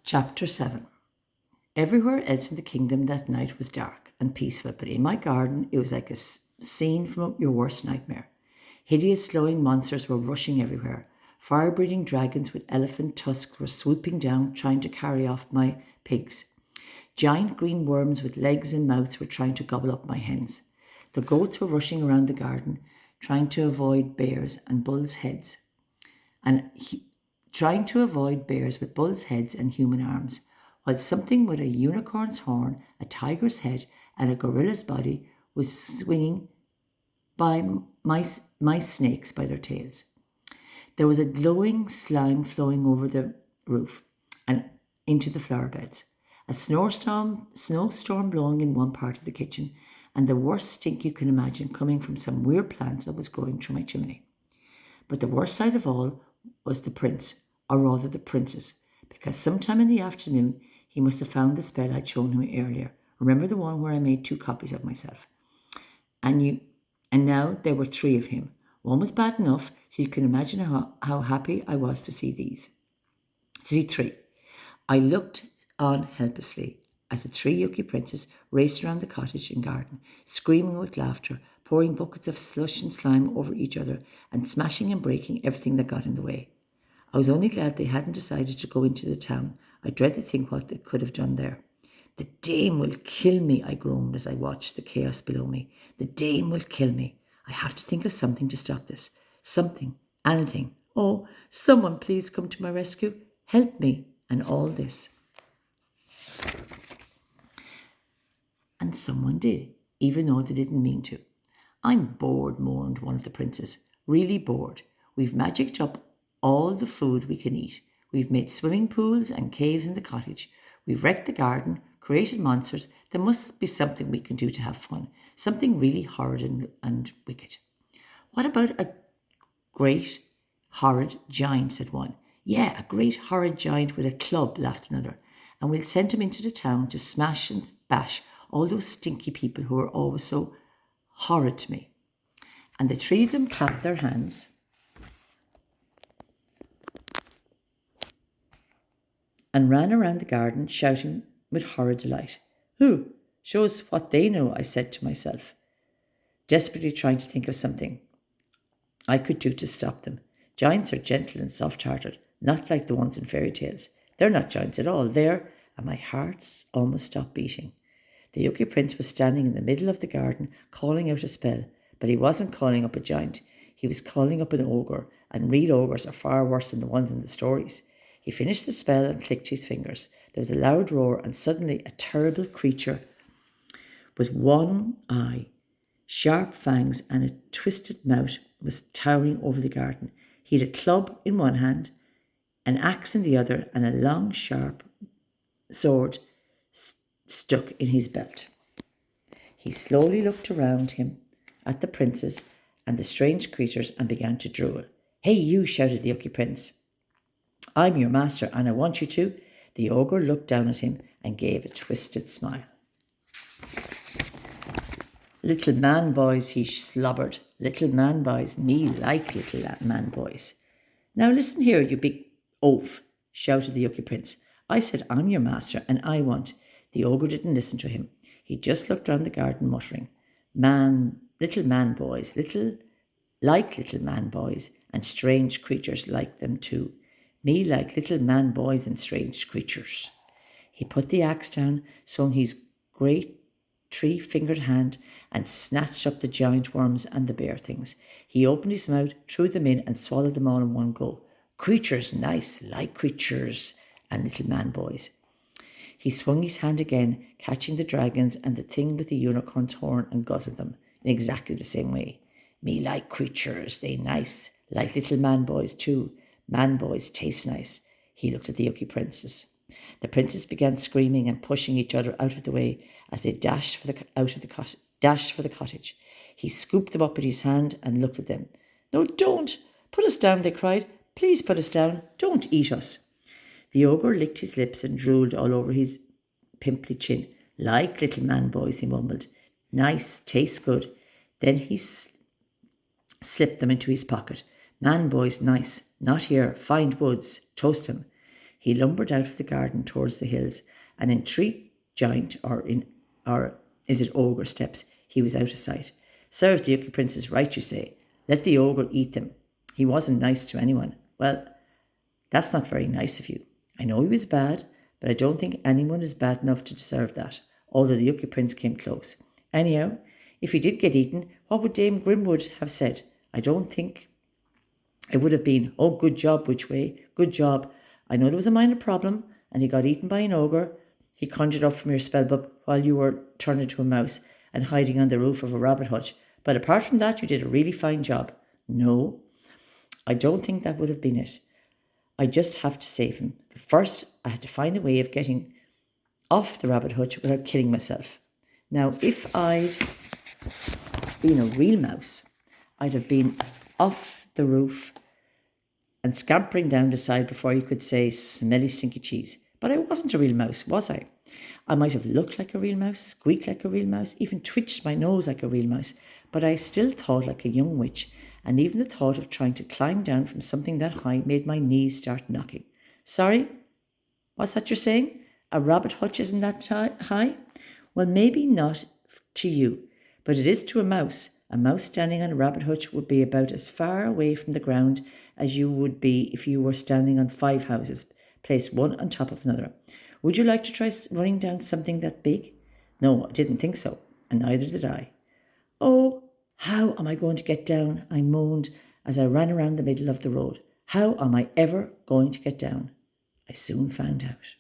Chapter 7. Everywhere else in the kingdom that night was dark and peaceful, but in my garden it was like a scene from your worst nightmare. Hideous glowing monsters were rushing everywhere. Fire-breathing dragons with elephant tusks were swooping down, trying to carry off my pigs. Giant green worms with legs and mouths were trying to gobble up my hens. The goats were rushing around the garden, trying to avoid bears and bulls' heads, trying to avoid bears with bulls' heads and human arms, while something with a unicorn's horn, a tiger's head, and a gorilla's body was swinging by my snakes by their tails. There was a glowing slime flowing over the roof and into the flower beds. A snowstorm blowing in one part of the kitchen, and the worst stink you can imagine coming from some weird plant that was growing through my chimney. But the worst sight of all was the prince, or rather the princess, because sometime in the afternoon he must have found the spell I'd shown him earlier. Remember the one where I made 2 copies of myself? And now there were 3 of him. One was bad enough, so you can imagine how happy I was to see 3. I looked on helplessly as the 3 Yuckee princes raced around the cottage and garden, screaming with laughter, pouring buckets of slush and slime over each other, and smashing and breaking everything that got in the way. I was only glad they hadn't decided to go into the town. I dread to think what they could have done there. The dame will kill me, I groaned as I watched the chaos below me. The dame will kill me. I have to think of something to stop this. Something, anything. Oh, someone please come to my rescue. Help me. And all this. And someone did, even though they didn't mean to. I'm bored, mourned one of the princes. Really bored. We've magicked up all the food we can eat. We've made swimming pools and caves in the cottage. We've wrecked the garden, created monsters. There must be something we can do to have fun. Something really horrid and wicked. What about a great, horrid giant, said one. Yeah, a great, horrid giant with a club, laughed another. And we'll send him into the town to smash and bash all those stinky people who are always so horrid to me. And the 3 of them clapped their hands and ran around the garden shouting with horrid delight. Who? Shows what they know, I said to myself, desperately trying to think of something I could do to stop them. Giants are gentle and soft-hearted, not like the ones in fairy tales. They're not giants at all. And my heart almost stopped beating. The Yuckee Prince was standing in the middle of the garden calling out a spell, but he wasn't calling up a giant. He was calling up an ogre, and real ogres are far worse than the ones in the stories. He finished the spell and clicked his fingers. There was a loud roar, and suddenly a terrible creature with one eye, sharp fangs, and a twisted mouth was towering over the garden. He had a club in one hand, an axe in the other, and a long, sharp sword stuck in his belt. He slowly looked around him at the princes and the strange creatures and began to drool. Hey, you, shouted the Yuckee Prince. I'm your master, and I want you to. The ogre looked down at him and gave a twisted smile. Little man boys, he slobbered. Little man boys, me like little man boys. Now listen here, you big oaf, shouted the Yuckee Prince. I said I'm your master, and I want. The ogre didn't listen to him. He just looked round the garden, muttering, little man boys, little man boys, and strange creatures like them too. Me like little man boys and strange creatures. He put the axe down, swung his great 3-fingered hand, and snatched up the giant worms and the bear things. He opened his mouth, threw them in, and swallowed them all in one go. Creatures, nice, like creatures, and little man boys. He swung his hand again, catching the dragons and the thing with the unicorn's horn, and guzzled them in exactly the same way. Me like creatures, they nice, like little man boys too. Man boys taste nice. He looked at the Yuckee Princes. The princes began screaming and pushing each other out of the way as they dashed for the cottage. He scooped them up in his hand and looked at them. No, don't! Put us down, they cried. Please put us down. Don't eat us. The ogre licked his lips and drooled all over his pimply chin. Like little man boys, he mumbled. Nice, tastes good. Then he slipped them into his pocket. Man boys, nice. Not here. Find woods. Toast him. He lumbered out of the garden towards the hills, and in 3 giant, or is it ogre steps, he was out of sight. Serve the Yuckee Prince right, you say. Let the ogre eat them. He wasn't nice to anyone. Well, that's not very nice of you. I know he was bad, but I don't think anyone is bad enough to deserve that, although the Yuckee Prince came close. Anyhow, if he did get eaten, what would Dame Grimwood have said? I don't think it would have been, oh, good job, Whichway, good job. I know there was a minor problem, and he got eaten by an ogre he conjured up from your spellbook while you were turned into a mouse and hiding on the roof of a rabbit hutch. But apart from that, you did a really fine job. No, I don't think that would have been it. I just have to save him. But first, I had to find a way of getting off the rabbit hutch without killing myself. Now, if I'd been a real mouse, I'd have been off the roof and scampering down the side before you could say smelly stinky cheese. But I wasn't a real mouse, was I? I might have looked like a real mouse, squeaked like a real mouse, even twitched my nose like a real mouse, but I still thought like a young witch, and even the thought of trying to climb down from something that high made my knees start knocking. Sorry? What's that you're saying? A rabbit hutch isn't that high? Well, maybe not to you, but it is to a mouse. A mouse standing on a rabbit hutch would be about as far away from the ground as you would be if you were standing on 5 houses, placed one on top of another. Would you like to try running down something that big? No, I didn't think so, and neither did I. Oh, how am I going to get down? I moaned as I ran around the middle of the road. How am I ever going to get down? I soon found out.